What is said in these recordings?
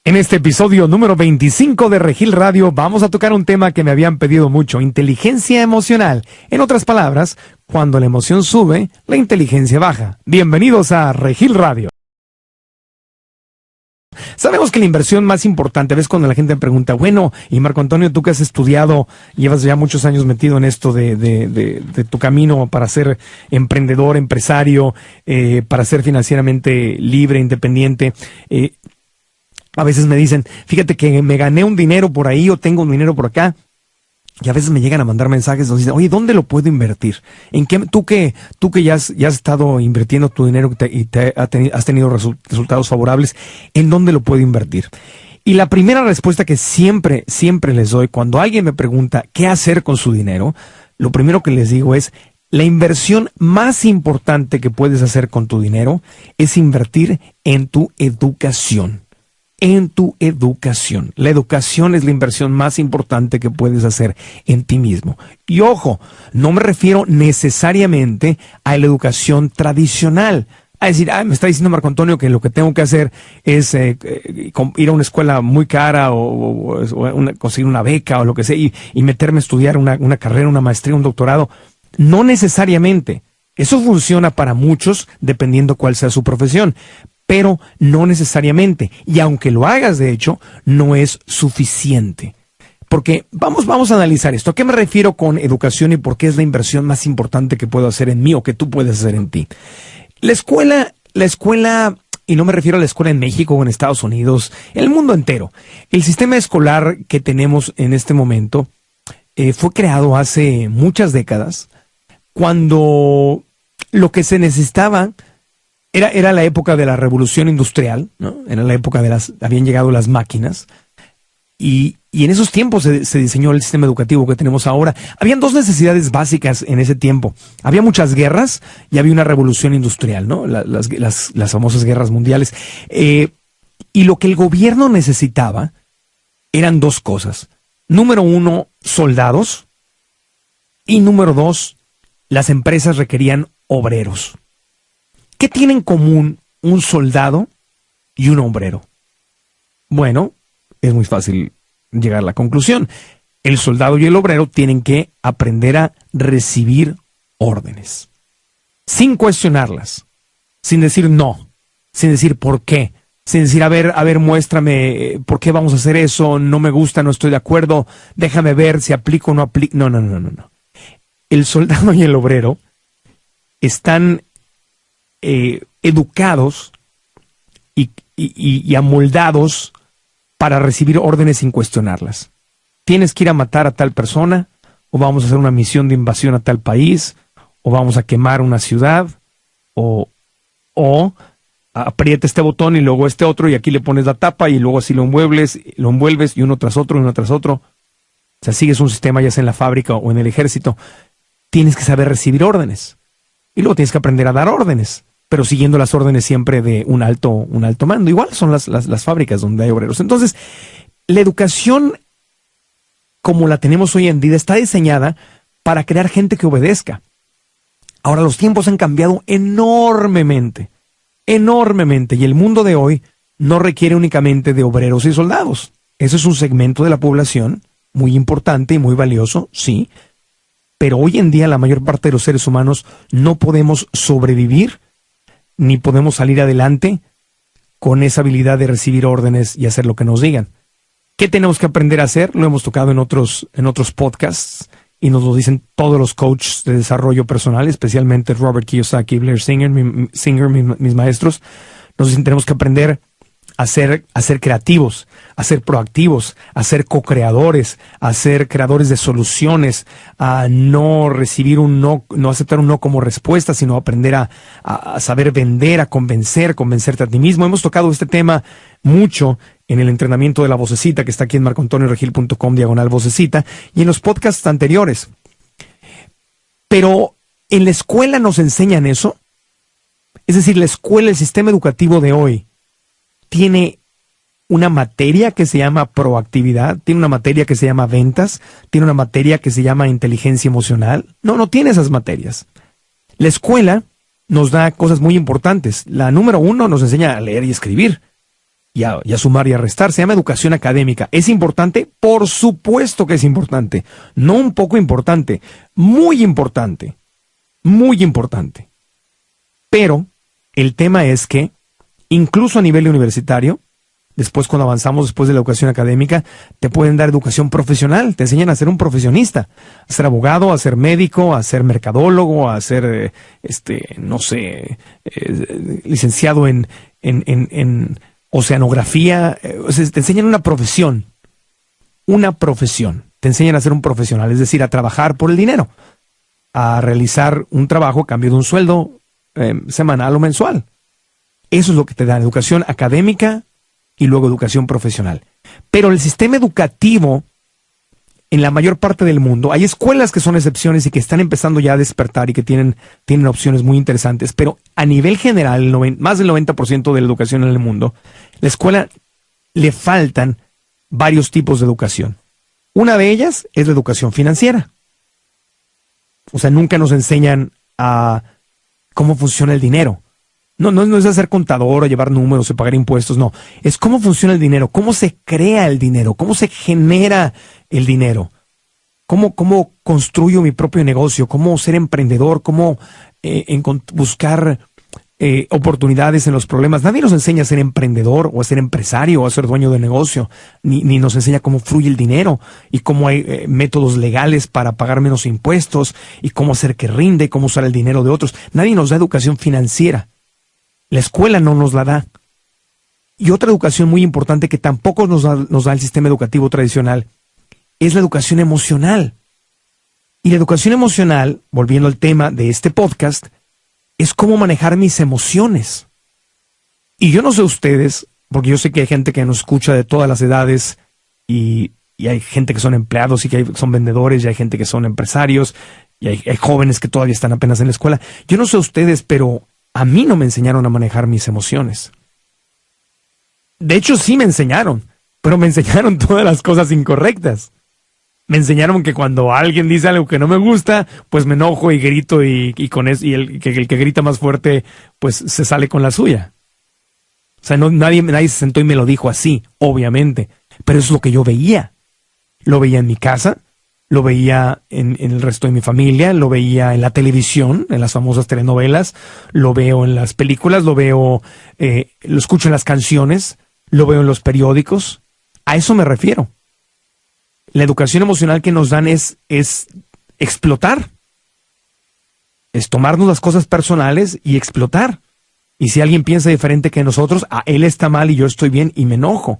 En este episodio número 25 de Regil Radio vamos a tocar un tema que me habían pedido mucho, inteligencia emocional. En otras palabras, cuando la emoción sube, la inteligencia baja. Bienvenidos a Regil Radio. Sabemos que la inversión más importante, ves cuando la gente me pregunta, bueno, y Marco Antonio, tú que has estudiado, llevas ya muchos años metido en esto de tu camino para ser emprendedor, empresario, para ser financieramente libre, independiente, a veces me dicen, fíjate que me gané un dinero por ahí o tengo un dinero por acá. Y a veces me llegan a mandar mensajes donde dicen, oye, ¿dónde lo puedo invertir? ¿En qué, tú que ya has estado invirtiendo tu dinero y has tenido resultados favorables, ¿en dónde lo puedo invertir? Y la primera respuesta que siempre les doy cuando alguien me pregunta qué hacer con su dinero, lo primero que les digo es, la inversión más importante que puedes hacer con tu dinero es invertir en tu educación. En tu educación. La educación es la inversión más importante que puedes hacer en ti mismo. Y ojo, no me refiero necesariamente a la educación tradicional. A decir, me está diciendo Marco Antonio que lo que tengo que hacer es ir a una escuela muy cara o conseguir una beca o lo que sea y meterme a estudiar una carrera, una maestría, un doctorado. No necesariamente. Eso funciona para muchos dependiendo cuál sea su profesión. Pero no necesariamente, y aunque lo hagas de hecho, no es suficiente. Porque vamos a analizar esto. ¿A qué me refiero con educación y por qué es la inversión más importante que puedo hacer en mí o que tú puedes hacer en ti? La escuela, y no me refiero a la escuela en México o en Estados Unidos, en el mundo entero. El sistema escolar que tenemos en este momento fue creado hace muchas décadas, cuando lo que se necesitaba era la época de la revolución industrial, ¿no? Era la época habían llegado las máquinas, y en esos tiempos se diseñó el sistema educativo que tenemos ahora. Habían dos necesidades básicas en ese tiempo. Había muchas guerras y había una revolución industrial, ¿no? Las famosas guerras mundiales. Y lo que el gobierno necesitaba eran dos cosas. Número uno, soldados. Y número dos, las empresas requerían obreros. ¿Qué tienen en común un soldado y un obrero? Bueno, es muy fácil llegar a la conclusión. El soldado y el obrero tienen que aprender a recibir órdenes, sin cuestionarlas, sin decir no, sin decir por qué, sin decir, a ver, muéstrame por qué vamos a hacer eso, no me gusta, no estoy de acuerdo, déjame ver si aplico o no aplico. No. El soldado y el obrero están educados y amoldados para recibir órdenes sin cuestionarlas. Tienes que ir a matar a tal persona, o vamos a hacer una misión de invasión a tal país, o vamos a quemar una ciudad, o aprieta este botón y luego este otro, y aquí le pones la tapa y luego así lo envuelves y uno tras otro, O sea, sigues un sistema ya sea en la fábrica o en el ejército. Tienes que saber recibir órdenes. Y luego tienes que aprender a dar órdenes, pero siguiendo las órdenes siempre de un alto mando. Igual son las fábricas donde hay obreros. Entonces, la educación como la tenemos hoy en día está diseñada para crear gente que obedezca. Ahora, los tiempos han cambiado enormemente, y el mundo de hoy no requiere únicamente de obreros y soldados. Eso es un segmento de la población muy importante y muy valioso, sí, pero hoy en día la mayor parte de los seres humanos no podemos sobrevivir ni podemos salir adelante con esa habilidad de recibir órdenes y hacer lo que nos digan. ¿Qué tenemos que aprender a hacer? Lo hemos tocado en otros podcasts y nos lo dicen todos los coaches de desarrollo personal, especialmente Robert Kiyosaki y Blair Singer, mis maestros. Nos dicen tenemos que aprender a ser creativos, a ser proactivos, a ser co-creadores, a ser creadores de soluciones, a no recibir un no aceptar un no como respuesta, sino aprender a saber vender, a convencerte a ti mismo. Hemos tocado este tema mucho en el entrenamiento de la vocecita que está aquí en marcoantonioregil.com/vocecita y en los podcasts anteriores. Pero en la escuela nos enseñan eso. Es decir, la escuela, el sistema educativo de hoy, tiene una materia que se llama proactividad, tiene una materia que se llama ventas, tiene una materia que se llama inteligencia emocional. No tiene esas materias. La escuela nos da cosas muy importantes. La número 1 nos enseña a leer y escribir. y a sumar y a restar. Se llama educación académica. ¿Es importante? Por supuesto que es importante. No un poco importante, muy importante. Muy importante. Pero el tema es que, incluso a nivel universitario, después cuando avanzamos después de la educación académica, te pueden dar educación profesional, te enseñan a ser un profesionista, a ser abogado, a ser médico, a ser mercadólogo, a ser, licenciado en oceanografía. O sea, te enseñan una profesión, te enseñan a ser un profesional, es decir, a trabajar por el dinero, a realizar un trabajo a cambio de un sueldo semanal o mensual. Eso es lo que te dan, educación académica y luego educación profesional. Pero el sistema educativo, en la mayor parte del mundo, hay escuelas que son excepciones y que están empezando ya a despertar y que tienen opciones muy interesantes, pero a nivel general, más del 90% de la educación en el mundo, la escuela le faltan varios tipos de educación. Una de ellas es la educación financiera. O sea, nunca nos enseñan a cómo funciona el dinero. No es hacer contador o llevar números o pagar impuestos, no. Es cómo funciona el dinero, cómo se crea el dinero, cómo se genera el dinero, cómo construyo mi propio negocio, cómo ser emprendedor, cómo buscar oportunidades en los problemas. Nadie nos enseña a ser emprendedor o a ser empresario o a ser dueño de negocio, ni nos enseña cómo fluye el dinero y cómo hay métodos legales para pagar menos impuestos y cómo hacer que rinde y cómo usar el dinero de otros. Nadie nos da educación financiera. La escuela no nos la da. Y otra educación muy importante que tampoco nos da el sistema educativo tradicional es la educación emocional. Y la educación emocional, volviendo al tema de este podcast, es cómo manejar mis emociones. Y yo no sé ustedes, porque yo sé que hay gente que nos escucha de todas las edades y hay gente que son empleados y que son vendedores y hay gente que son empresarios y hay jóvenes que todavía están apenas en la escuela. Yo no sé ustedes, pero a mí no me enseñaron a manejar mis emociones. De hecho, sí me enseñaron, pero me enseñaron todas las cosas incorrectas. Me enseñaron que cuando alguien dice algo que no me gusta, pues me enojo y grito y con eso, y el que grita más fuerte, pues se sale con la suya. O sea, nadie se sentó y me lo dijo así, obviamente, pero eso es lo que yo veía. Lo veía en mi casa, lo veía en el resto de mi familia, lo veía en la televisión, en las famosas telenovelas, lo veo en las películas, lo escucho en las canciones, lo veo en los periódicos. A eso me refiero. La educación emocional que nos dan es explotar. Es tomarnos las cosas personales y explotar. Y si alguien piensa diferente que nosotros, él está mal y yo estoy bien y me enojo.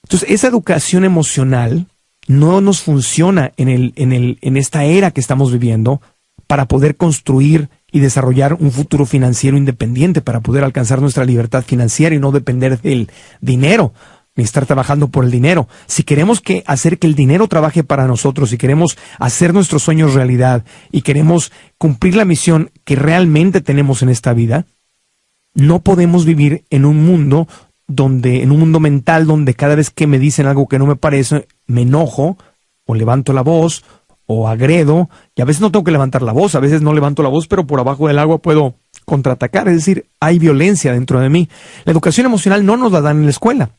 Entonces, esa educación emocional no nos funciona en esta era que estamos viviendo para poder construir y desarrollar un futuro financiero independiente, para poder alcanzar nuestra libertad financiera y no depender del dinero, ni estar trabajando por el dinero. Si queremos hacer que el dinero trabaje para nosotros, si queremos hacer nuestros sueños realidad y queremos cumplir la misión que realmente tenemos en esta vida, no podemos vivir en un mundo mental donde cada vez que me dicen algo que no me parece, me enojo, o levanto la voz, o agredo, y a veces no tengo que levantar la voz, a veces no levanto la voz, pero por abajo del agua puedo contraatacar, es decir, hay violencia dentro de mí. La educación emocional no nos la dan en la escuela,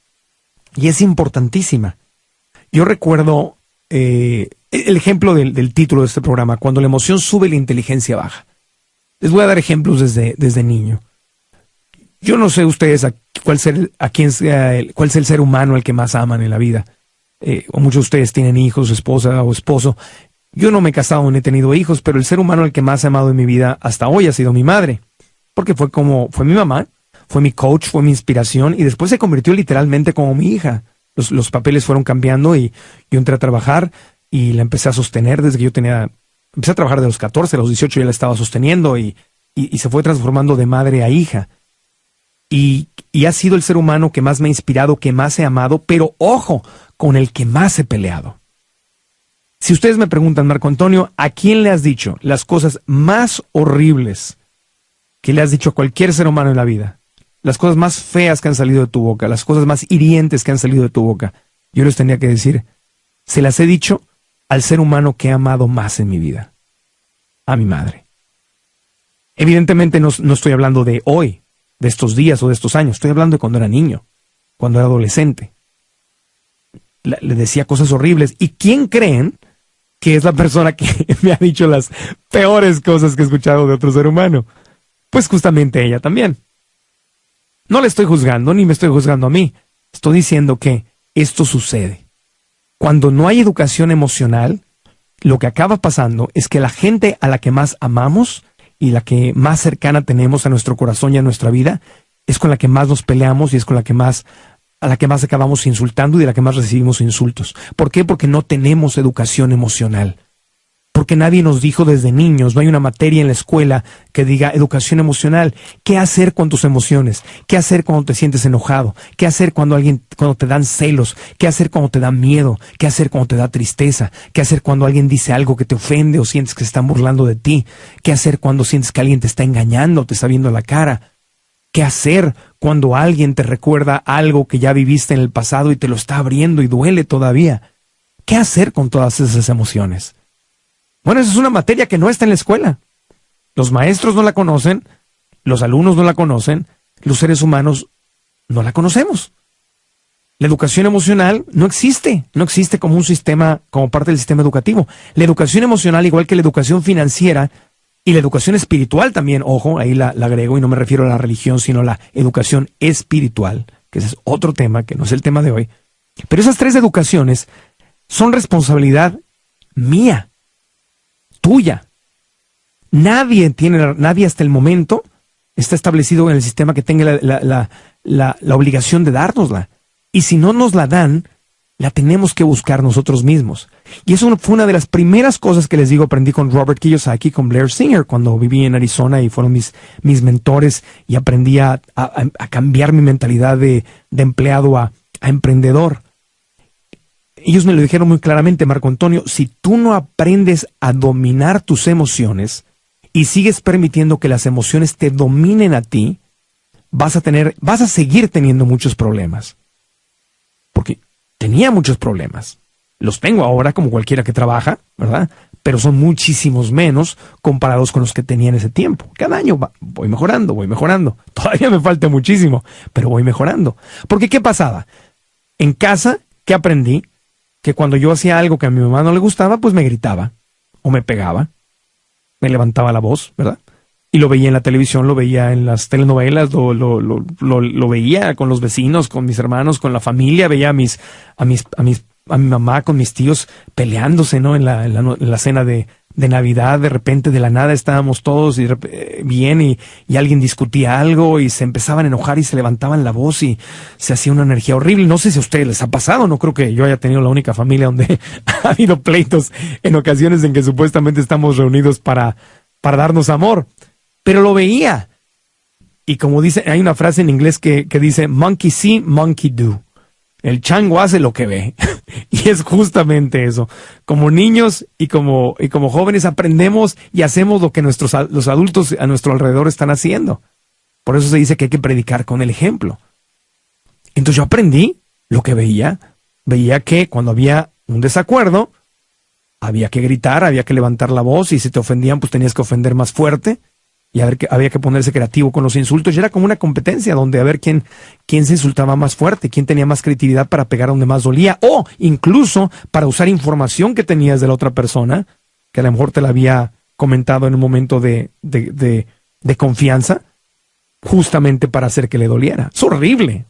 y es importantísima. Yo recuerdo el ejemplo del título de este programa, cuando la emoción sube, la inteligencia baja. Les voy a dar ejemplos desde niño. Yo no sé ustedes cuál es el ser humano al que más aman en la vida. O muchos de ustedes tienen hijos, esposa o esposo. Yo no me he casado ni he tenido hijos, pero el ser humano al que más he amado en mi vida hasta hoy ha sido mi madre. Porque fue mi mamá, fue mi coach, fue mi inspiración y después se convirtió literalmente como mi hija. Los papeles fueron cambiando y yo entré a trabajar y la empecé a sostener desde que empecé a trabajar de los 14, a los 18 ya la estaba sosteniendo y se fue transformando de madre a hija. Y ha sido el ser humano que más me ha inspirado, que más he amado, pero ojo, con el que más he peleado. Si ustedes me preguntan, Marco Antonio, ¿a quién le has dicho las cosas más horribles que le has dicho a cualquier ser humano en la vida? Las cosas más feas que han salido de tu boca, las cosas más hirientes que han salido de tu boca. Yo les tenía que decir, se las he dicho al ser humano que he amado más en mi vida, a mi madre. Evidentemente no estoy hablando de hoy, de estos días o de estos años, estoy hablando de cuando era niño. cuando era adolescente. Le decía cosas horribles. ¿Y quién creen que es la persona que me ha dicho las peores cosas que he escuchado de otro ser humano? Pues justamente ella también. No le estoy juzgando, ni me estoy juzgando a mí. Estoy diciendo que esto sucede. Cuando no hay educación emocional, lo que acaba pasando es que la gente a la que más amamos y la que más cercana tenemos a nuestro corazón y a nuestra vida, es con la que más nos peleamos y es con la que más, a la que más acabamos insultando y de la que más recibimos insultos. ¿Por qué? Porque no tenemos educación emocional. Porque nadie nos dijo desde niños, no hay una materia en la escuela que diga educación emocional. ¿Qué hacer con tus emociones? ¿Qué hacer cuando te sientes enojado? ¿Qué hacer cuando te dan celos? ¿Qué hacer cuando te da miedo? ¿Qué hacer cuando te da tristeza? ¿Qué hacer cuando alguien dice algo que te ofende o sientes que se están burlando de ti? ¿Qué hacer cuando sientes que alguien te está engañando o te está viendo la cara? ¿Qué hacer cuando alguien te recuerda algo que ya viviste en el pasado y te lo está abriendo y duele todavía? ¿Qué hacer con todas esas emociones? Bueno, esa es una materia que no está en la escuela. Los maestros no la conocen, los alumnos no la conocen, los seres humanos no la conocemos. La educación emocional no existe como un sistema, como parte del sistema educativo. La educación emocional, igual que la educación financiera y la educación espiritual también, ojo, ahí la agrego y no me refiero a la religión, sino a la educación espiritual, que ese es otro tema, que no es el tema de hoy. Pero esas tres educaciones son responsabilidad mía, tuya. Nadie hasta el momento está establecido en el sistema que tenga la obligación de dárnosla. Y si no nos la dan, la tenemos que buscar nosotros mismos. Y eso fue una de las primeras cosas que les digo, aprendí con Robert Kiyosaki, con Blair Singer, cuando viví en Arizona y fueron mis mentores y aprendí a cambiar mi mentalidad de empleado a emprendedor. Ellos me lo dijeron muy claramente, Marco Antonio, si tú no aprendes a dominar tus emociones y sigues permitiendo que las emociones te dominen a ti, vas a seguir teniendo muchos problemas. Porque tenía muchos problemas. Los tengo ahora como cualquiera que trabaja, ¿verdad? Pero son muchísimos menos comparados con los que tenía en ese tiempo. Cada año voy mejorando. Todavía me falta muchísimo, pero voy mejorando. Porque ¿qué pasaba? En casa, ¿qué aprendí? Que cuando yo hacía algo que a mi mamá no le gustaba, pues me gritaba o me pegaba, me levantaba la voz, ¿verdad? Y lo veía en la televisión, lo veía en las telenovelas, lo veía con los vecinos, con mis hermanos, con la familia, veía a mi mamá con mis tíos peleándose, ¿no? En la cena de Navidad, de repente de la nada estábamos todos bien y alguien discutía algo y se empezaban a enojar y se levantaban la voz y se hacía una energía horrible. No sé si a ustedes les ha pasado, no creo que yo haya tenido la única familia donde ha habido pleitos en ocasiones en que supuestamente estamos reunidos para darnos amor. Pero lo veía. Y como dice, hay una frase en inglés que dice, monkey see, monkey do. El chango hace lo que ve. Y es justamente eso. Como niños y como jóvenes aprendemos y hacemos lo que los adultos a nuestro alrededor están haciendo. Por eso se dice que hay que predicar con el ejemplo. Entonces yo aprendí lo que veía. Veía que cuando había un desacuerdo, había que gritar, había que levantar la voz y si te ofendían, pues tenías que ofender más fuerte. Y había que ponerse creativo con los insultos. Y era como una competencia donde a ver quién se insultaba más fuerte, quién tenía más creatividad para pegar donde más dolía, o incluso para usar información que tenías de la otra persona, que a lo mejor te la había comentado en un momento de confianza, justamente para hacer que le doliera. Es horrible.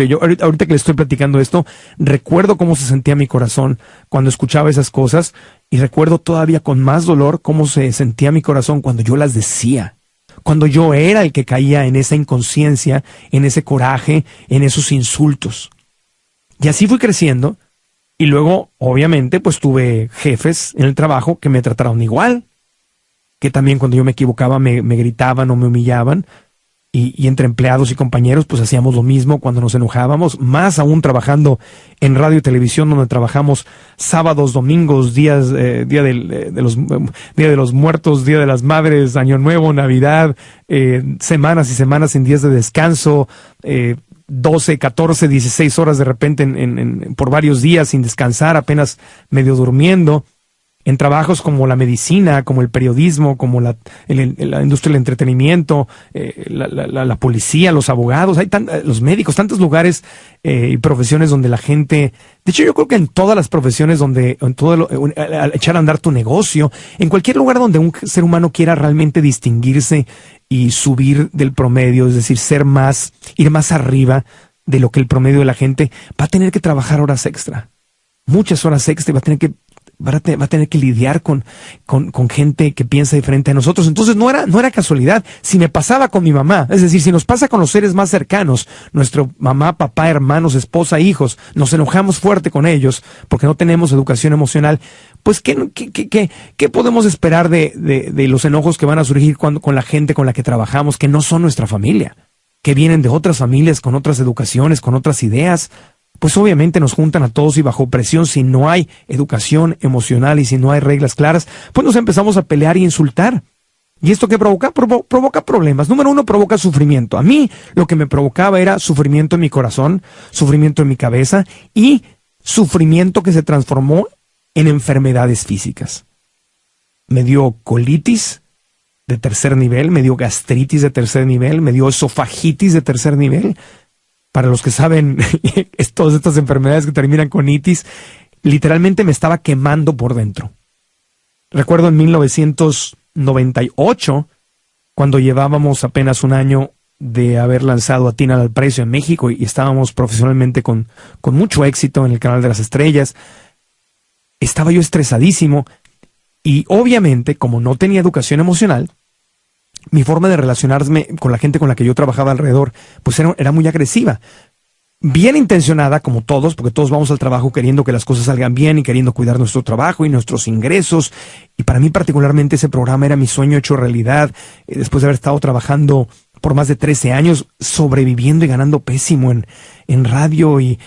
Yo ahorita que le estoy platicando esto, recuerdo cómo se sentía mi corazón cuando escuchaba esas cosas y recuerdo todavía con más dolor cómo se sentía mi corazón cuando yo las decía. Cuando yo era el que caía en esa inconsciencia, en ese coraje, en esos insultos. Y así fui creciendo y luego, obviamente, pues tuve jefes en el trabajo que me trataron igual, que también cuando yo me equivocaba me gritaban o me humillaban. Y entre empleados y compañeros pues hacíamos lo mismo cuando nos enojábamos, más aún trabajando en radio y televisión donde trabajamos sábados, domingos, día de los muertos, Día de las Madres, Año Nuevo, Navidad, semanas y semanas en días de descanso, 12, 14, 16 horas de repente por varios días sin descansar, apenas medio durmiendo. en trabajos como la medicina, como el periodismo, como la industria del entretenimiento, la policía, los abogados, los médicos, tantos lugares y profesiones donde la gente, de hecho yo creo que en todas las profesiones donde, al echar a andar tu negocio, en cualquier lugar donde un ser humano quiera realmente distinguirse y subir del promedio, es decir, ir más arriba de lo que el promedio de la gente, va a tener que trabajar horas extra, muchas horas extra, y va a tener que lidiar con gente que piensa diferente a nosotros. Entonces no era casualidad. Si me pasaba con mi mamá, es decir, si nos pasa con los seres más cercanos, nuestro mamá, papá, hermanos, esposa, hijos, nos enojamos fuerte con ellos porque no tenemos educación emocional, pues ¿qué podemos esperar de los enojos que van a surgir con la gente con la que trabajamos, que no son nuestra familia, que vienen de otras familias, con otras educaciones, con otras ideas? Pues obviamente nos juntan a todos y bajo presión, si no hay educación emocional y si no hay reglas claras, pues nos empezamos a pelear y insultar. ¿Y esto qué provoca? Provoca problemas. Número uno, provoca sufrimiento. A mí lo que me provocaba era sufrimiento en mi corazón, sufrimiento en mi cabeza y sufrimiento que se transformó en enfermedades físicas. Me dio colitis de tercer nivel, me dio gastritis de tercer nivel, me dio esofagitis de tercer nivel. Para los que saben, todas estas enfermedades que terminan con itis, literalmente me estaba quemando por dentro. Recuerdo en 1998, cuando llevábamos apenas un año de haber lanzado Atina al Precio en México y estábamos profesionalmente con mucho éxito en el Canal de las Estrellas, estaba yo estresadísimo y obviamente, como no tenía educación emocional, mi forma de relacionarme con la gente con la que yo trabajaba alrededor, pues era muy agresiva. Bien intencionada, como todos, porque todos vamos al trabajo queriendo que las cosas salgan bien y queriendo cuidar nuestro trabajo y nuestros ingresos. Y para mí particularmente ese programa era mi sueño hecho realidad. Después de haber estado trabajando por más de 13 años, sobreviviendo y ganando pésimo en radio y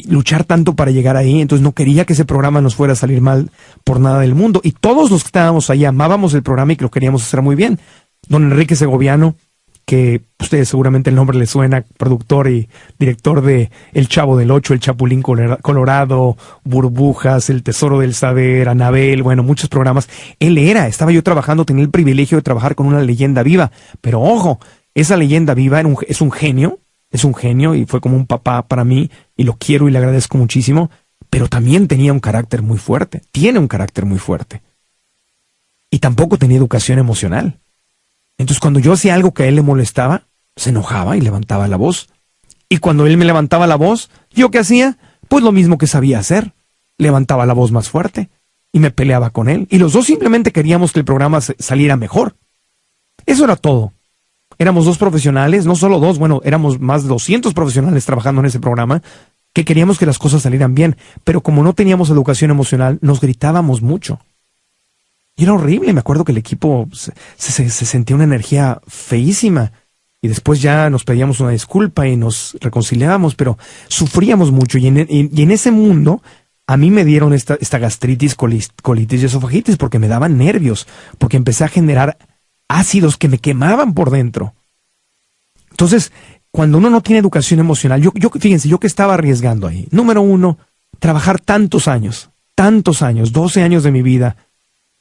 luchar tanto para llegar ahí. Entonces no quería que ese programa nos fuera a salir mal por nada del mundo. Y todos los que estábamos ahí amábamos el programa y que lo queríamos hacer muy bien. Don Enrique Segoviano, que ustedes seguramente el nombre les suena, productor y director de El Chavo del Ocho, El Chapulín Colorado, Burbujas, El Tesoro del Saber, Anabel, bueno, muchos programas. Estaba yo trabajando, tenía el privilegio de trabajar con una leyenda viva, pero ojo, esa leyenda viva es un genio y fue como un papá para mí y lo quiero y le agradezco muchísimo, pero también tenía un carácter muy fuerte, tiene un carácter muy fuerte. Y tampoco tenía educación emocional. Entonces cuando yo hacía algo que a él le molestaba, se enojaba y levantaba la voz. Y cuando él me levantaba la voz, ¿yo qué hacía? Pues lo mismo que sabía hacer. Levantaba la voz más fuerte y me peleaba con él. Y los dos simplemente queríamos que el programa saliera mejor. Eso era todo. Éramos dos profesionales, no solo dos, bueno, éramos más de 200 profesionales trabajando en ese programa, que queríamos que las cosas salieran bien. Pero como no teníamos educación emocional, nos gritábamos mucho. Y era horrible, me acuerdo que el equipo se sentía una energía feísima. Y después ya nos pedíamos una disculpa y nos reconciliábamos, pero sufríamos mucho. Y en ese mundo, a mí me dieron esta gastritis, colitis y esofagitis porque me daban nervios, porque empecé a generar ácidos que me quemaban por dentro. Entonces, cuando uno no tiene educación emocional, fíjense, yo que estaba arriesgando ahí. Número uno, trabajar tantos años, 12 años de mi vida,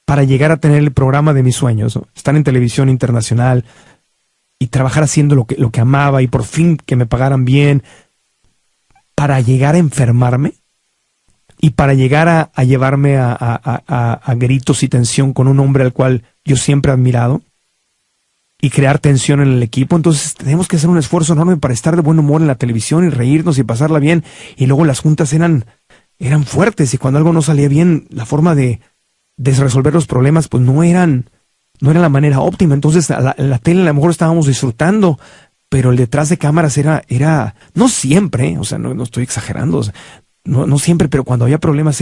para llegar a tener el programa de mis sueños, ¿no? Estar en televisión internacional y trabajar haciendo lo que amaba y por fin que me pagaran bien, para llegar a enfermarme y para llegar a llevarme a gritos y tensión con un hombre al cual yo siempre he admirado y crear tensión en el equipo. Entonces tenemos que hacer un esfuerzo enorme para estar de buen humor en la televisión y reírnos y pasarla bien. Y luego las juntas eran fuertes y cuando algo no salía bien, la forma de resolver los problemas pues no era la manera óptima. Entonces la tele a lo mejor estábamos disfrutando, pero el detrás de cámaras era no siempre, o sea, no estoy exagerando, o sea, no siempre, pero cuando había problemas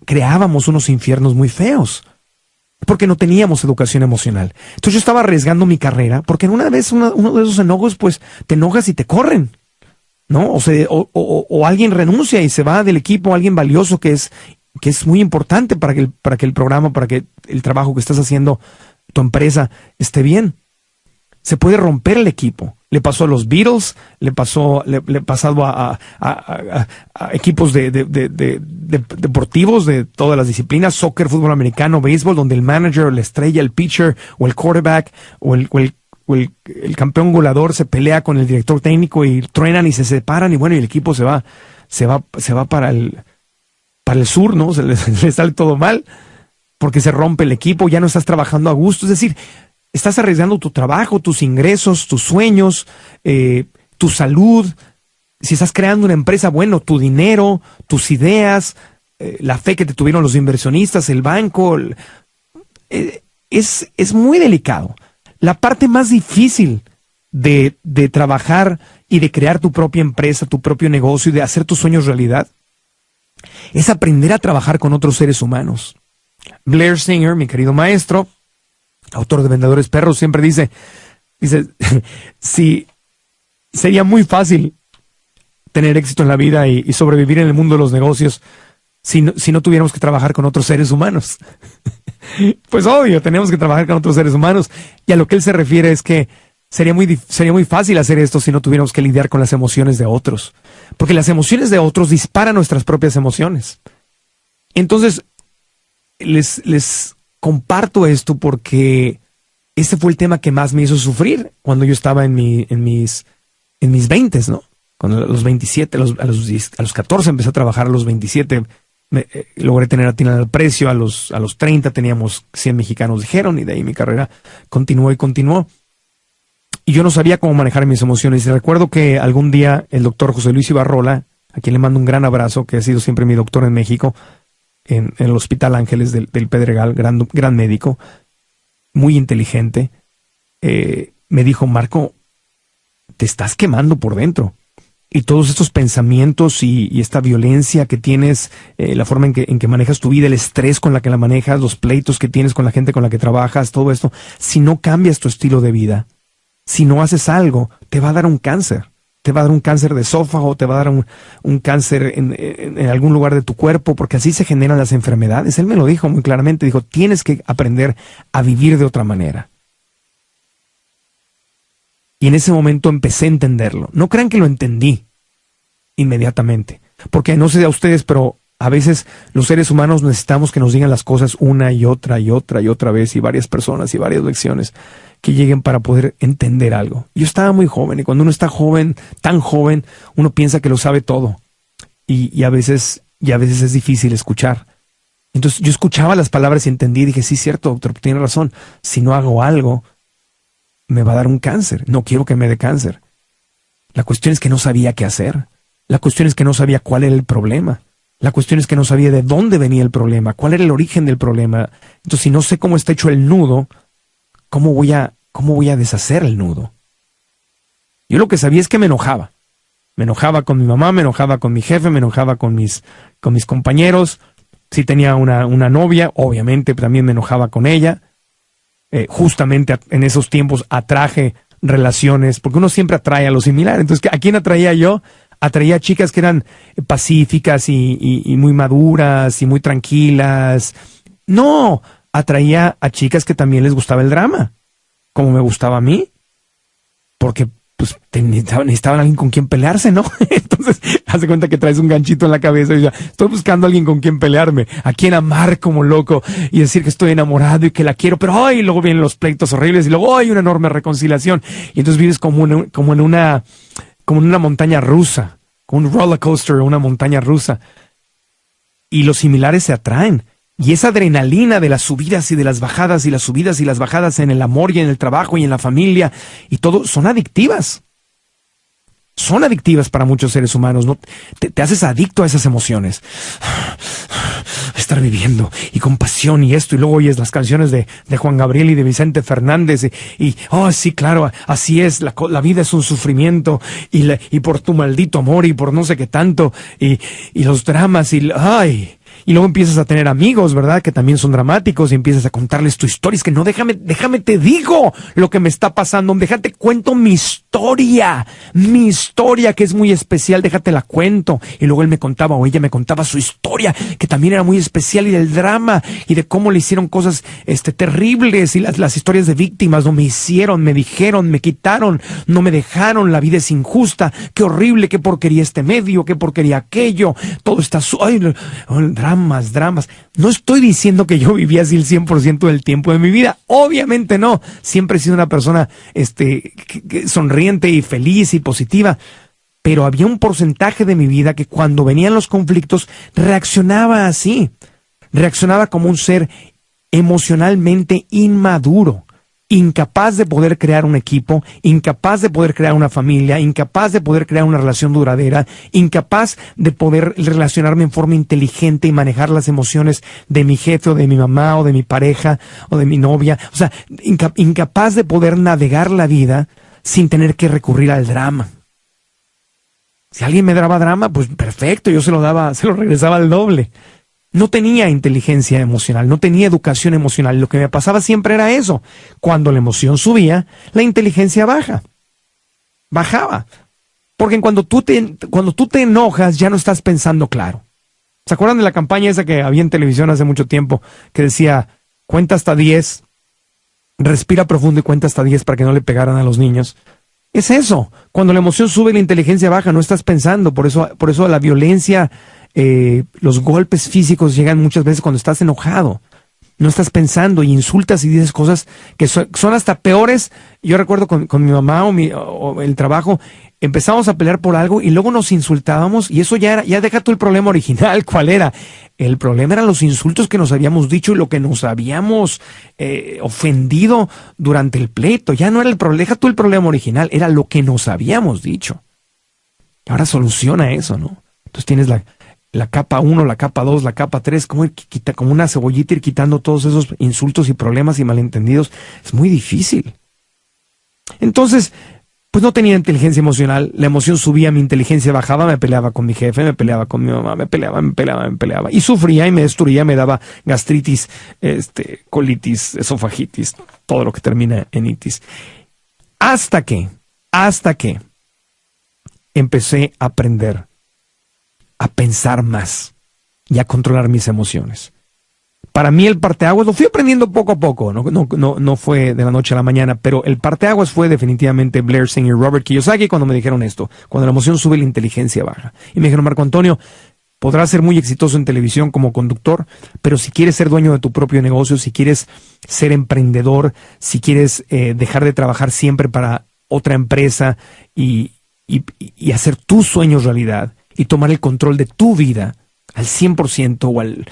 creábamos unos infiernos muy feos porque no teníamos educación emocional. Entonces yo estaba arriesgando mi carrera porque en una vez uno de esos enojos pues te enojas y te corren, ¿no? O alguien renuncia y se va del equipo, alguien valioso que es muy importante para que el programa, para que el trabajo que estás haciendo, tu empresa, esté bien. Se puede romper el equipo. Le pasó a los Beatles, le pasado a equipos deportivos de todas las disciplinas, soccer, fútbol americano, béisbol, donde el manager, la estrella, el pitcher o el quarterback o el campeón goleador se pelea con el director técnico y truenan y se separan y bueno, y el equipo se va para el sur, ¿no? Le sale todo mal porque se rompe el equipo, ya no estás trabajando a gusto, es decir, estás arriesgando tu trabajo, tus ingresos, tus sueños, tu salud. Si estás creando una empresa, bueno, tu dinero, tus ideas, la fe que te tuvieron los inversionistas, el banco, es muy delicado. La parte más difícil de trabajar y de crear tu propia empresa, tu propio negocio y de hacer tus sueños realidad es aprender a trabajar con otros seres humanos. Blair Singer, mi querido maestro, autor de Vendedores Perros, siempre dice, sí, sería muy fácil tener éxito en la vida y sobrevivir en el mundo de los negocios si no tuviéramos que trabajar con otros seres humanos. Pues obvio, tenemos que trabajar con otros seres humanos. Y a lo que él se refiere es que sería muy fácil hacer esto si no tuviéramos que lidiar con las emociones de otros. Porque las emociones de otros disparan nuestras propias emociones. Entonces, les comparto esto porque este fue el tema que más me hizo sufrir cuando yo estaba en mis 20s, ¿no? Cuando a los 27, a los 14 empecé a trabajar, a los 27 logré tener atinar al precio, a los 30 teníamos 100 mexicanos, dijeron, y de ahí mi carrera continuó. Y yo no sabía cómo manejar mis emociones. Y recuerdo que algún día el doctor José Luis Ibarrola, a quien le mando un gran abrazo, que ha sido siempre mi doctor en México, en el Hospital Ángeles del Pedregal, gran médico, muy inteligente, me dijo, Marco, te estás quemando por dentro. Y todos estos pensamientos y esta violencia que tienes, la forma en que manejas tu vida, el estrés con la que la manejas, los pleitos que tienes con la gente con la que trabajas, todo esto, si no cambias tu estilo de vida, si no haces algo, te va a dar un cáncer. Te va a dar un cáncer de esófago, te va a dar un cáncer en algún lugar de tu cuerpo, porque así se generan las enfermedades. Él me lo dijo muy claramente, dijo, tienes que aprender a vivir de otra manera. Y en ese momento empecé a entenderlo. No crean que lo entendí inmediatamente, porque no sé a ustedes, pero a veces los seres humanos necesitamos que nos digan las cosas una y otra vez, y varias personas y varias lecciones que lleguen para poder entender algo. Yo estaba muy joven, y cuando uno está joven, tan joven, uno piensa que lo sabe todo. Y a veces es difícil escuchar. Entonces yo escuchaba las palabras y entendí, y dije, sí, cierto, doctor, tiene razón. Si no hago algo, me va a dar un cáncer. No quiero que me dé cáncer. La cuestión es que no sabía qué hacer. La cuestión es que no sabía cuál era el problema. La cuestión es que no sabía de dónde venía el problema, cuál era el origen del problema. Entonces, si no sé cómo está hecho el nudo, ¿cómo voy a deshacer el nudo? Yo lo que sabía es que me enojaba. Me enojaba con mi mamá, me enojaba con mi jefe, me enojaba con mis compañeros. Si tenía una novia, obviamente también me enojaba con ella. Justamente en esos tiempos atraje relaciones, porque uno siempre atrae a lo similar. Entonces, ¿a quién atraía yo? Atraía a chicas que eran pacíficas y muy maduras y muy tranquilas. No, atraía a chicas que también les gustaba el drama, como me gustaba a mí, porque pues necesitaban a alguien con quien pelearse, ¿no? Entonces, haz de cuenta que traes un ganchito en la cabeza y ya, estoy buscando a alguien con quien pelearme, a quien amar como loco y decir que estoy enamorado y que la quiero, pero ¡ay! Luego vienen los pleitos horribles y luego ¡ay! Una enorme reconciliación. Y entonces vives como en una montaña rusa, como un roller coaster, una montaña rusa. Y los similares se atraen. Y esa adrenalina de las subidas y de las bajadas y las subidas y las bajadas en el amor y en el trabajo y en la familia y todo, son adictivas. Son adictivas para muchos seres humanos, ¿no? Te haces adicto a esas emociones. Estar viviendo y con pasión y esto, y luego oyes las canciones de Juan Gabriel y de Vicente Fernández y oh sí, claro, así es, la vida es un sufrimiento y por tu maldito amor y por no sé qué tanto y los dramas y ay, Y luego empiezas a tener amigos, ¿verdad? Que también son dramáticos y empiezas a contarles tu historia. Es que no, déjame te digo lo que me está pasando. Déjate cuento mi historia que es muy especial, déjate la cuento. Y luego él me contaba o ella me contaba su historia, que también era muy especial, y del drama y de cómo le hicieron cosas terribles, y las historias de víctimas. No me hicieron, me dijeron, me quitaron, no me dejaron, la vida es injusta, qué horrible, qué porquería este medio, qué porquería aquello, todo está dramas. No estoy diciendo que yo vivía así el 100% del tiempo de mi vida, obviamente no. Siempre he sido una persona sonriente y feliz y positiva, pero había un porcentaje de mi vida que cuando venían los conflictos reaccionaba así, reaccionaba como un ser emocionalmente inmaduro, incapaz de poder crear un equipo, incapaz de poder crear una familia, incapaz de poder crear una relación duradera, incapaz de poder relacionarme en forma inteligente y manejar las emociones de mi jefe o de mi mamá o de mi pareja o de mi novia. O sea, incapaz de poder navegar la vida sin tener que recurrir al drama. Si alguien me daba drama, pues perfecto, yo se lo regresaba al doble. No tenía inteligencia emocional, no tenía educación emocional. Lo que me pasaba siempre era eso. Cuando la emoción subía, la inteligencia bajaba. Porque cuando tú te enojas, ya no estás pensando claro. ¿Se acuerdan de la campaña esa que había en televisión hace mucho tiempo? Que decía, cuenta hasta 10, respira profundo y cuenta hasta 10 para que no le pegaran a los niños. Es eso. Cuando la emoción sube, la inteligencia baja, no estás pensando. Por eso la violencia, los golpes físicos llegan muchas veces cuando estás enojado. No estás pensando y insultas y dices cosas que son hasta peores. Yo recuerdo con mi mamá o el trabajo, empezamos a pelear por algo y luego nos insultábamos, y eso ya deja tú el problema original. ¿Cuál era? El problema eran los insultos que nos habíamos dicho y lo que nos habíamos ofendido durante el pleito. Ya no era el problema, deja tú el problema original, era lo que nos habíamos dicho. Ahora soluciona eso, ¿no? Entonces tienes la capa 1, la capa 2, la capa 3, como una cebollita, ir quitando todos esos insultos y problemas y malentendidos. Es muy difícil. Entonces, pues no tenía inteligencia emocional, la emoción subía, mi inteligencia bajaba, me peleaba con mi jefe, me peleaba con mi mamá, me peleaba, y sufría y me destruía, me daba gastritis, colitis, esofagitis, todo lo que termina en itis. Hasta que empecé a aprender a pensar más y a controlar mis emociones. Para mí el parteaguas lo fui aprendiendo poco a poco, no fue de la noche a la mañana, pero el parteaguas fue definitivamente Blair Singer y Robert Kiyosaki cuando me dijeron esto: cuando la emoción sube, la inteligencia baja. Y me dijeron, Marco Antonio, podrás ser muy exitoso en televisión como conductor, pero si quieres ser dueño de tu propio negocio, si quieres ser emprendedor, si quieres dejar de trabajar siempre para otra empresa y hacer tus sueños realidad y tomar el control de tu vida al 100% o al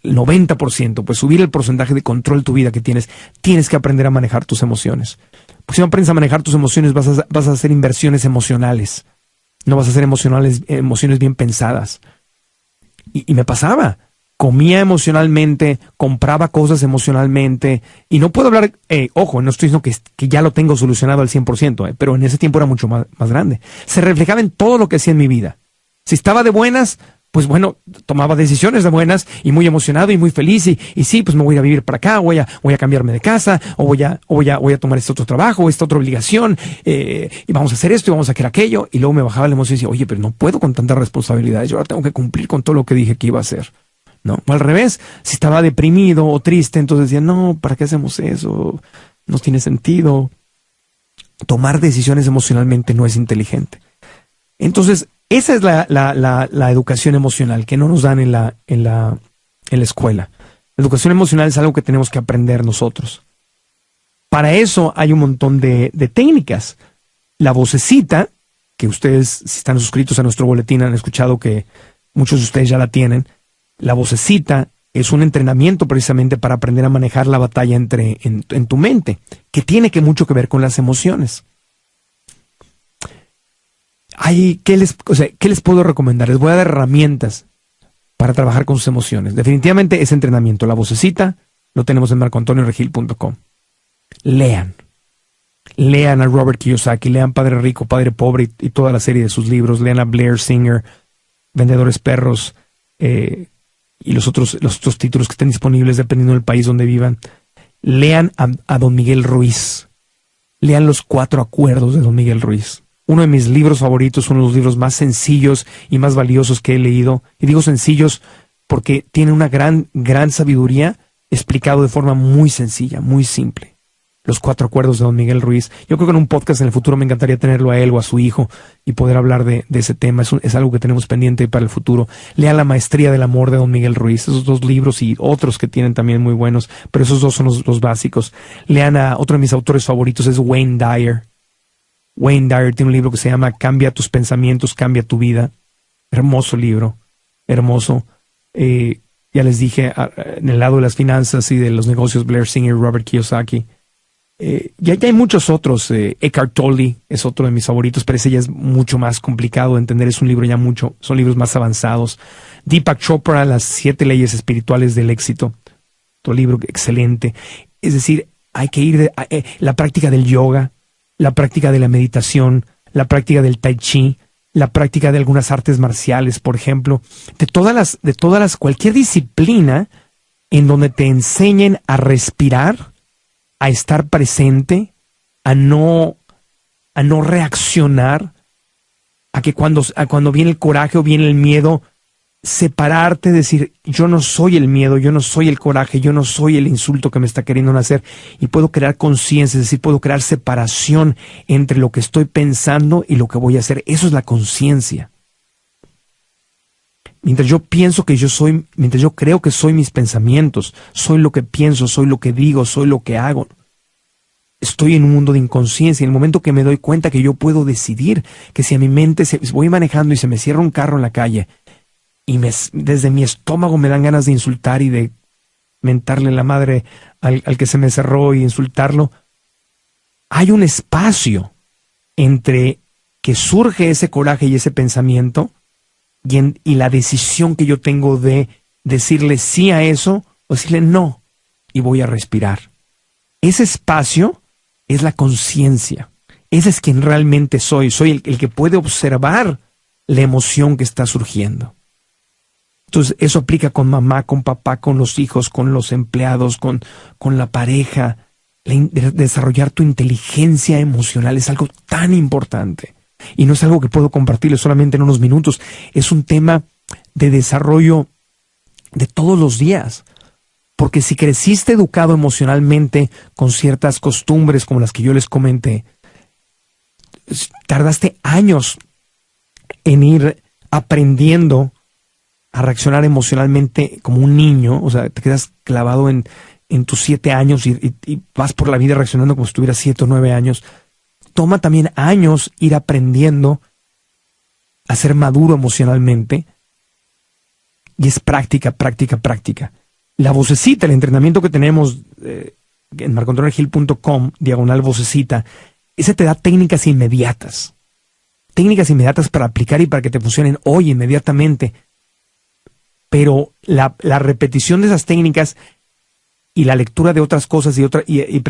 90%, pues subir el porcentaje de control de tu vida que tienes que aprender a manejar tus emociones. Pues si no aprendes a manejar tus emociones, vas a hacer inversiones emocionales. No vas a hacer emociones bien pensadas. Y me pasaba. Comía emocionalmente, compraba cosas emocionalmente, y no puedo hablar, ojo, no estoy diciendo que ya lo tengo solucionado al 100%, pero en ese tiempo era mucho más grande. Se reflejaba en todo lo que hacía en mi vida. Si estaba de buenas, pues bueno, tomaba decisiones de buenas y muy emocionado y muy feliz, y sí, pues me voy a ir a vivir para acá, voy a cambiarme de casa, o voy a tomar este otro trabajo, esta otra obligación, y vamos a hacer esto y vamos a hacer aquello. Y luego me bajaba la emoción y decía, oye, pero no puedo con tantas responsabilidades, yo ahora tengo que cumplir con todo lo que dije que iba a hacer, ¿no? O al revés, si estaba deprimido o triste, entonces decía, no, ¿para qué hacemos eso? No tiene sentido. Tomar decisiones emocionalmente no es inteligente. Entonces, esa es la educación emocional que no nos dan en la escuela. La educación emocional es algo que tenemos que aprender nosotros. Para eso hay un montón de técnicas. La vocecita, que ustedes, si están suscritos a nuestro boletín, han escuchado que muchos de ustedes ya la tienen. La vocecita es un entrenamiento precisamente para aprender a manejar la batalla en tu mente, que tiene mucho que ver con las emociones. ¿Qué les puedo recomendar? Les voy a dar herramientas para trabajar con sus emociones. Definitivamente ese entrenamiento, la vocecita, lo tenemos en marcoantonioregil.com. Lean a Robert Kiyosaki, lean Padre Rico, Padre Pobre y toda la serie de sus libros, lean a Blair Singer, Vendedores Perros, y los otros títulos que estén disponibles dependiendo del país donde vivan. Lean a Don Miguel Ruiz. Lean Los 4 Acuerdos de Don Miguel Ruiz. Uno de mis libros favoritos, uno de los libros más sencillos y más valiosos que he leído. Y digo sencillos porque tiene una gran sabiduría explicado de forma muy sencilla, muy simple. Los 4 Acuerdos de Don Miguel Ruiz. Yo creo que en un podcast en el futuro me encantaría tenerlo a él o a su hijo y poder hablar de ese tema. Es algo que tenemos pendiente para el futuro. Lean La Maestría del Amor de Don Miguel Ruiz. Esos 2 libros y otros que tienen también muy buenos, pero esos 2 son los básicos. Lean a otro de mis autores favoritos, es Wayne Dyer. Wayne Dyer tiene un libro que se llama Cambia tus pensamientos, cambia tu vida. Hermoso libro, hermoso. Ya les dije, en el lado de las finanzas y de los negocios, Blair Singer, Robert Kiyosaki. Ya hay muchos otros. Eckhart Tolle es otro de mis favoritos, pero ese ya es mucho más complicado de entender. Es un libro son libros más avanzados. Deepak Chopra, Las 7 leyes espirituales del éxito. Otro libro excelente. Es decir, hay que ir la práctica del yoga, la práctica de la meditación, la práctica del tai chi, la práctica de algunas artes marciales, por ejemplo, cualquier disciplina en donde te enseñen a respirar, a estar presente, a no reaccionar, a que cuando viene el coraje o viene el miedo, separarte, decir, yo no soy el miedo, yo no soy el coraje, yo no soy el insulto que me está queriendo nacer, y puedo crear conciencia, es decir, puedo crear separación entre lo que estoy pensando y lo que voy a hacer. Eso es la conciencia. Mientras yo creo que soy mis pensamientos, soy lo que pienso, soy lo que digo, soy lo que hago. Estoy en un mundo de inconsciencia. En el momento que me doy cuenta que yo puedo decidir, que si a mi mente voy manejando y se me cierra un carro en la calle, y desde mi estómago me dan ganas de insultar y de mentarle la madre al que se me cerró y insultarlo, hay un espacio entre que surge ese coraje y ese pensamiento y la decisión que yo tengo de decirle sí a eso o decirle no, y voy a respirar. Ese espacio es la conciencia. Ese es quien realmente soy. Soy el que puede observar la emoción que está surgiendo. Entonces eso aplica con mamá, con papá, con los hijos, con los empleados, con la pareja. Desarrollar tu inteligencia emocional es algo tan importante. Y no es algo que puedo compartirles solamente en unos minutos. Es un tema de desarrollo de todos los días. Porque si creciste educado emocionalmente con ciertas costumbres como las que yo les comenté, tardaste años en ir aprendiendo a reaccionar emocionalmente como un niño, o sea, te quedas clavado en tus 7 años y vas por la vida reaccionando como si tuvieras 7 o 9 años. Toma también años ir aprendiendo a ser maduro emocionalmente, y es práctica. La vocecita, el entrenamiento que tenemos en marcoantoniohil.com/vocecita, ese te da técnicas inmediatas para aplicar y para que te funcionen hoy inmediatamente. Pero la repetición de esas técnicas y la lectura de otras cosas y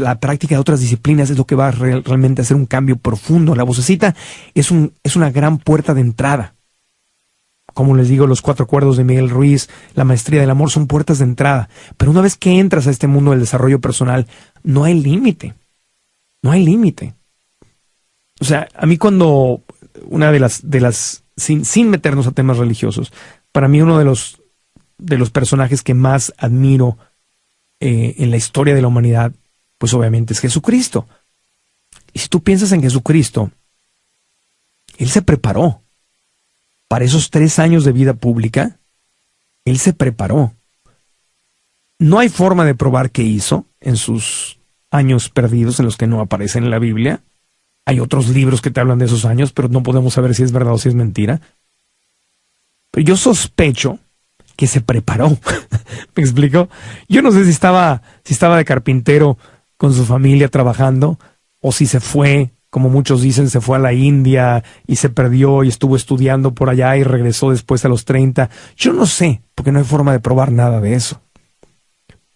la práctica de otras disciplinas es lo que va a realmente hacer un cambio profundo. La vocecita es una gran puerta de entrada. Como les digo, los 4 Acuerdos de Miguel Ruiz, La Maestría del Amor, son puertas de entrada. Pero una vez que entras a este mundo del desarrollo personal, no hay límite. No hay límite. O sea, a mí cuando una de las sin meternos a temas religiosos, para mí uno de los personajes que más admiro en la historia de la humanidad, pues obviamente es Jesucristo. Y si tú piensas en Jesucristo, Él se preparó. Para esos 3 años de vida pública, Él se preparó. No hay forma de probar qué hizo en sus años perdidos en los que no aparecen en la Biblia. Hay otros libros que te hablan de esos años, pero no podemos saber si es verdad o si es mentira. Pero yo sospecho que se preparó. ¿Me explico? Yo no sé si estaba de carpintero con su familia trabajando, o si se fue, como muchos dicen, se fue a la India y se perdió y estuvo estudiando por allá y regresó después a los 30. Yo no sé, porque no hay forma de probar nada de eso.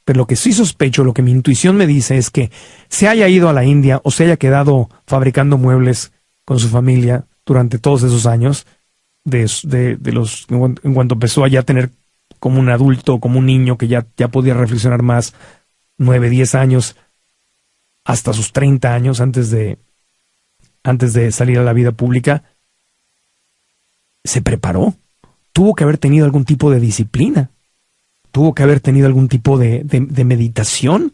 Pero lo que sí sospecho, lo que mi intuición me dice es que se haya ido a la India o se haya quedado fabricando muebles con su familia durante todos esos años, en cuanto empezó allá a tener como un adulto, como un niño que ya podía reflexionar más, 9, 10 años, hasta sus 30 años antes de salir a la vida pública, se preparó. Tuvo que haber tenido algún tipo de disciplina, tuvo que haber tenido algún tipo de meditación.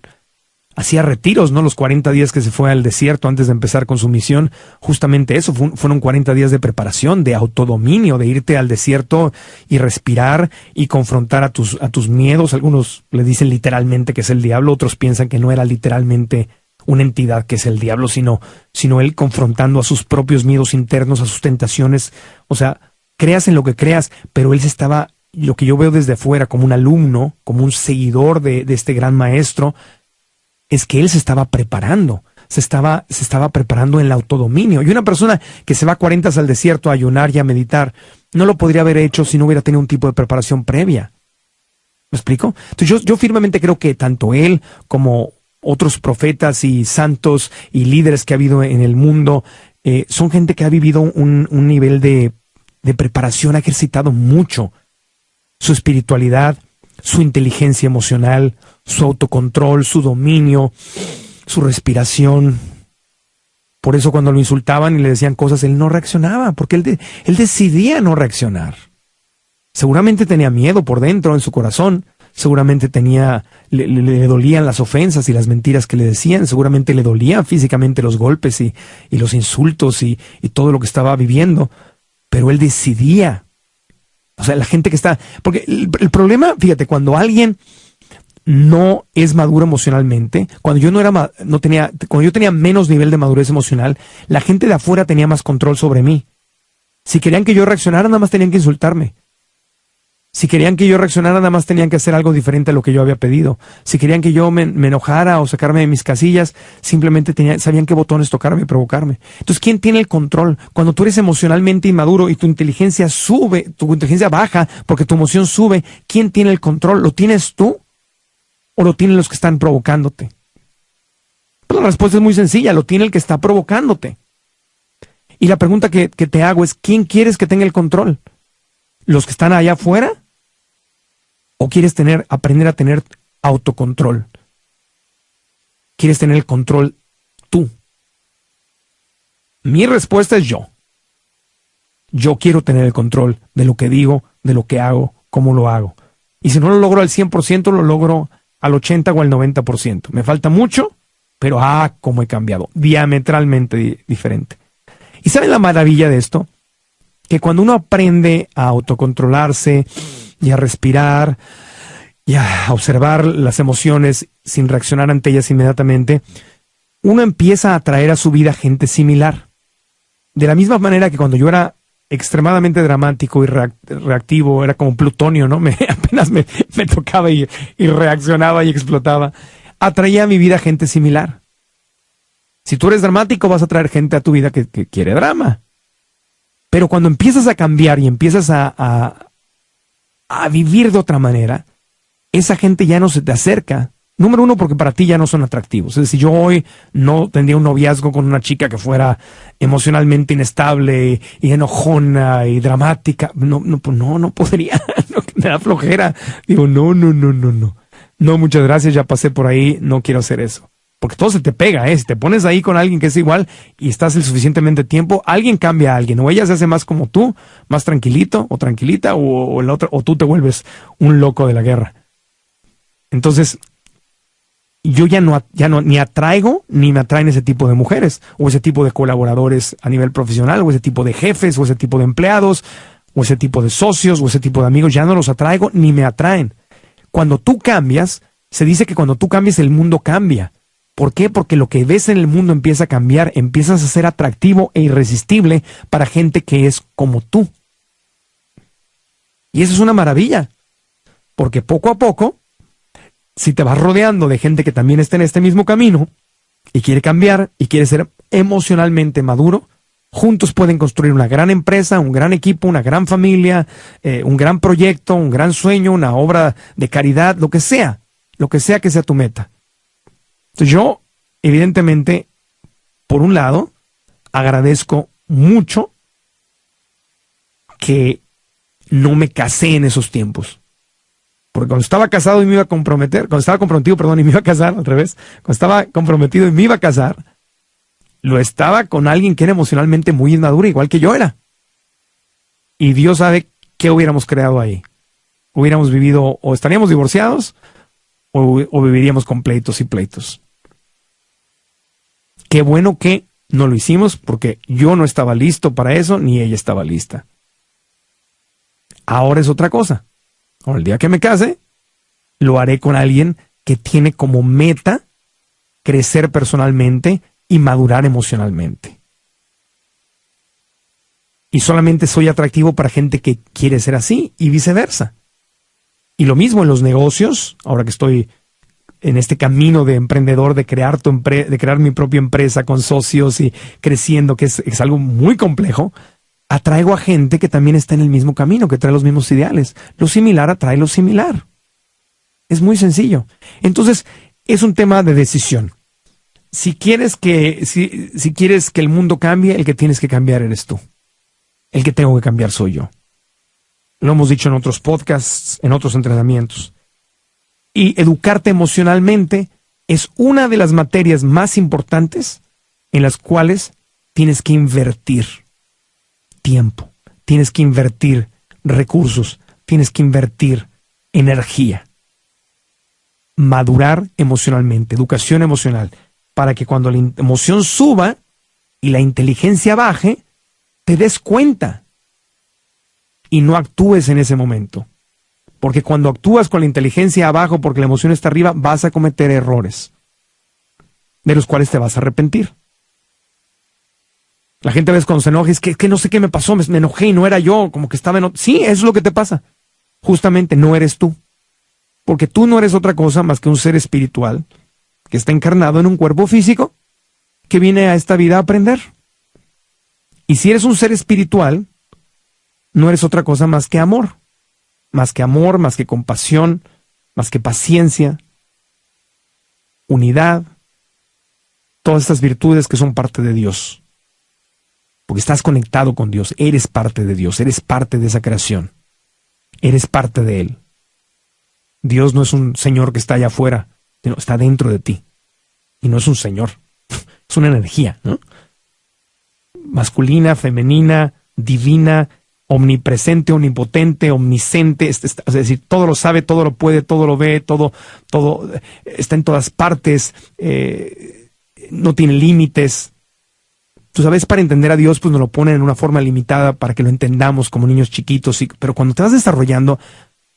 Hacía retiros, ¿no? Los 40 días que se fue al desierto antes de empezar con su misión, justamente eso, fueron 40 días de preparación, de autodominio, de irte al desierto y respirar y confrontar a tus miedos. Algunos le dicen literalmente que es el diablo, otros piensan que no era literalmente una entidad que es el diablo, sino él confrontando a sus propios miedos internos, a sus tentaciones. O sea, creas en lo que creas, pero él se estaba, lo que yo veo desde afuera, como un alumno, como un seguidor de este gran maestro, es que él se estaba preparando, se estaba preparando en el autodominio. Y una persona que se va 40 al desierto a ayunar y a meditar, no lo podría haber hecho si no hubiera tenido un tipo de preparación previa. ¿Me explico? Entonces yo firmemente creo que tanto él como otros profetas y santos y líderes que ha habido en el mundo, son gente que ha vivido un nivel de preparación, ha ejercitado mucho su espiritualidad, su inteligencia emocional, su autocontrol, su dominio, su respiración. Por eso cuando lo insultaban y le decían cosas, él no reaccionaba, porque él decidía no reaccionar. Seguramente tenía miedo por dentro, en su corazón. Seguramente le dolían las ofensas y las mentiras que le decían. Seguramente le dolían físicamente los golpes y los insultos y todo lo que estaba viviendo. Pero él decidía. O sea, la gente que está... Porque el problema, fíjate, cuando alguien no es maduro emocionalmente, cuando yo tenía menos nivel de madurez emocional, la gente de afuera tenía más control sobre mí. Si querían que yo reaccionara, nada más tenían que insultarme. Si querían que yo reaccionara, nada más tenían que hacer algo diferente a lo que yo había pedido. Si querían que yo me enojara o sacarme de mis casillas, simplemente sabían qué botones tocarme y provocarme. Entonces, ¿quién tiene el control? Cuando tú eres emocionalmente inmaduro y tu inteligencia sube, tu inteligencia baja porque tu emoción sube, ¿quién tiene el control? ¿Lo tienes tú o lo tienen los que están provocándote? Pues la respuesta es muy sencilla, lo tiene el que está provocándote. Y la pregunta que te hago es, ¿quién quieres que tenga el control? ¿Los que están allá afuera? ¿O quieres aprender a tener autocontrol? ¿Quieres tener el control tú? Mi respuesta es yo. Yo quiero tener el control de lo que digo, de lo que hago, cómo lo hago. Y si no lo logro al 100%, lo logro al 80% o al 90%. Me falta mucho, pero cómo he cambiado. Diametralmente diferente. ¿Y saben la maravilla de esto? Que cuando uno aprende a autocontrolarse y a respirar y a observar las emociones sin reaccionar ante ellas inmediatamente, uno empieza a atraer a su vida gente similar. De la misma manera que cuando yo era extremadamente dramático y reactivo, era como plutonio, ¿no? Apenas me tocaba y reaccionaba y explotaba, atraía a mi vida gente similar. Si tú eres dramático, vas a traer gente a tu vida que quiere drama. Pero cuando empiezas a cambiar y empiezas a vivir de otra manera, esa gente ya no se te acerca. Número uno, porque para ti ya no son atractivos. Es decir, yo hoy no tendría un noviazgo con una chica que fuera emocionalmente inestable y enojona y dramática. No podría. Me da flojera. Digo, no. No, muchas gracias, ya pasé por ahí, no quiero hacer eso. Porque todo se te pega, Si te pones ahí con alguien que es igual y estás el suficientemente tiempo, alguien cambia a alguien. O ella se hace más como tú, más tranquilito o tranquilita, o el otro, o tú te vuelves un loco de la guerra. Entonces, yo ya no ni atraigo ni me atraen ese tipo de mujeres, o ese tipo de colaboradores a nivel profesional, o ese tipo de jefes, o ese tipo de empleados, o ese tipo de socios, o ese tipo de amigos. Ya no los atraigo ni me atraen. Cuando tú cambias, se dice que cuando tú cambias, el mundo cambia. ¿Por qué? Porque lo que ves en el mundo empieza a cambiar, empiezas a ser atractivo e irresistible para gente que es como tú. Y eso es una maravilla, porque poco a poco, si te vas rodeando de gente que también está en este mismo camino y quiere cambiar y quiere ser emocionalmente maduro, juntos pueden construir una gran empresa, un gran equipo, una gran familia, un gran proyecto, un gran sueño, una obra de caridad, lo que sea que sea tu meta. Entonces yo, evidentemente, por un lado, agradezco mucho que no me casé en esos tiempos. Porque cuando estaba casado y me iba a comprometer, cuando estaba comprometido, perdón, y me iba a casar, al revés, cuando estaba comprometido y me iba a casar, lo estaba con alguien que era emocionalmente muy inmaduro, igual que yo era. Y Dios sabe qué hubiéramos creado ahí. Hubiéramos vivido, o estaríamos divorciados, o viviríamos con pleitos y pleitos. Qué bueno que no lo hicimos, porque yo no estaba listo para eso, ni ella estaba lista. Ahora es otra cosa. Ahora, el día que me case, lo haré con alguien que tiene como meta crecer personalmente y madurar emocionalmente. Y solamente soy atractivo para gente que quiere ser así y viceversa. Y lo mismo en los negocios, ahora que estoy en este camino de emprendedor, de crear de crear mi propia empresa con socios y creciendo, que es algo muy complejo, atraigo a gente que también está en el mismo camino, que trae los mismos ideales. Lo similar atrae lo similar. Es muy sencillo. Entonces, es un tema de decisión. Si quieres que el mundo cambie, el que tienes que cambiar eres tú. El que tengo que cambiar soy yo. Lo hemos dicho en otros podcasts, en otros entrenamientos. Y educarte emocionalmente es una de las materias más importantes en las cuales tienes que invertir tiempo, tienes que invertir recursos, tienes que invertir energía. Madurar emocionalmente, educación emocional, para que cuando la emoción suba y la inteligencia baje, te des cuenta y no actúes en ese momento. Porque cuando actúas con la inteligencia abajo porque la emoción está arriba, vas a cometer errores de los cuales te vas a arrepentir. La gente a veces cuando se enoja es que no sé qué me pasó, me enojé y no era yo, como que estaba Sí, eso es lo que te pasa. Justamente no eres tú. Porque tú no eres otra cosa más que un ser espiritual que está encarnado en un cuerpo físico que viene a esta vida a aprender. Y si eres un ser espiritual, no eres otra cosa más que amor. Más que compasión, más que paciencia, unidad, todas estas virtudes que son parte de Dios. Porque estás conectado con Dios, eres parte de Dios, eres parte de esa creación, eres parte de Él. Dios no es un señor que está allá afuera, sino está dentro de ti. Y no es un señor, es una energía, ¿no? Masculina, femenina, divina, omnipresente, omnipotente, omnisciente, es decir, todo lo sabe, todo lo puede, todo lo ve, todo está en todas partes, no tiene límites. Tú sabes, para entender a Dios, pues nos lo ponen en una forma limitada para que lo entendamos como niños chiquitos, pero cuando te vas desarrollando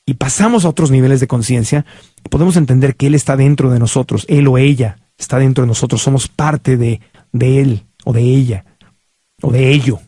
y pasamos a otros niveles de conciencia, podemos entender que Él está dentro de nosotros, Él o ella está dentro de nosotros, somos parte de Él o de ella o de ello.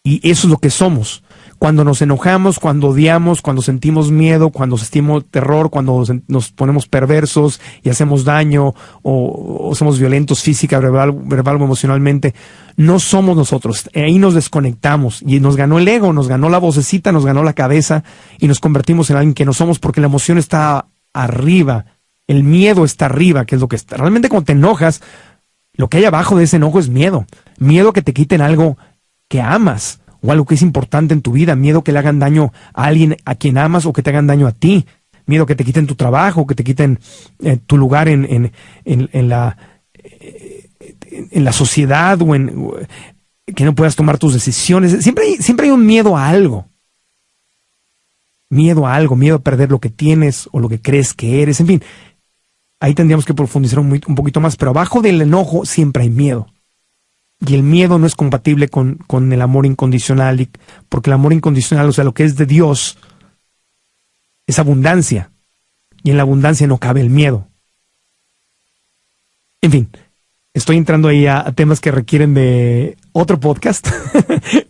Y eso es lo que somos. Cuando nos enojamos, cuando odiamos, cuando sentimos miedo, cuando sentimos terror, cuando nos ponemos perversos y hacemos daño o somos violentos física, verbal o emocionalmente, no somos nosotros. Ahí nos desconectamos y nos ganó el ego, nos ganó la vocecita, nos ganó la cabeza y nos convertimos en alguien que no somos porque la emoción está arriba, el miedo está arriba, que es lo que está. Realmente cuando te enojas, lo que hay abajo de ese enojo es miedo. Miedo que te quiten algo que amas o algo que es importante en tu vida, miedo que le hagan daño a alguien a quien amas o que te hagan daño a ti, miedo que te quiten tu trabajo, que te quiten tu lugar en la sociedad o que no puedas tomar tus decisiones. Siempre hay un miedo a algo. Miedo a perder lo que tienes o lo que crees que eres, en fin. Ahí tendríamos que profundizar un poquito más, pero abajo del enojo siempre hay miedo. Y el miedo no es compatible con el amor incondicional, porque el amor incondicional, o sea, lo que es de Dios, es abundancia. Y en la abundancia no cabe el miedo. En fin, estoy entrando ahí a temas que requieren de otro podcast,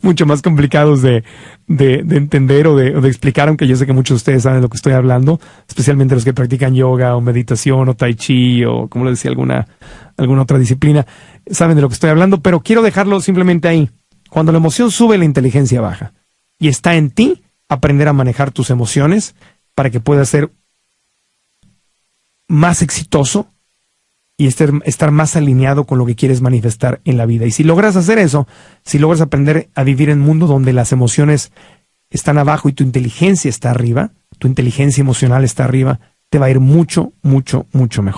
mucho más complicados de entender o de explicar, aunque yo sé que muchos de ustedes saben de lo que estoy hablando, especialmente los que practican yoga o meditación o tai chi o, como les decía, alguna otra disciplina, saben de lo que estoy hablando, pero quiero dejarlo simplemente ahí. Cuando la emoción sube, la inteligencia baja. Y está en ti aprender a manejar tus emociones para que puedas ser más exitoso y estar más alineado con lo que quieres manifestar en la vida. Y si logras hacer eso, si logras aprender a vivir en un mundo donde las emociones están abajo y tu inteligencia está arriba, tu inteligencia emocional está arriba, te va a ir mucho, mucho, mucho mejor.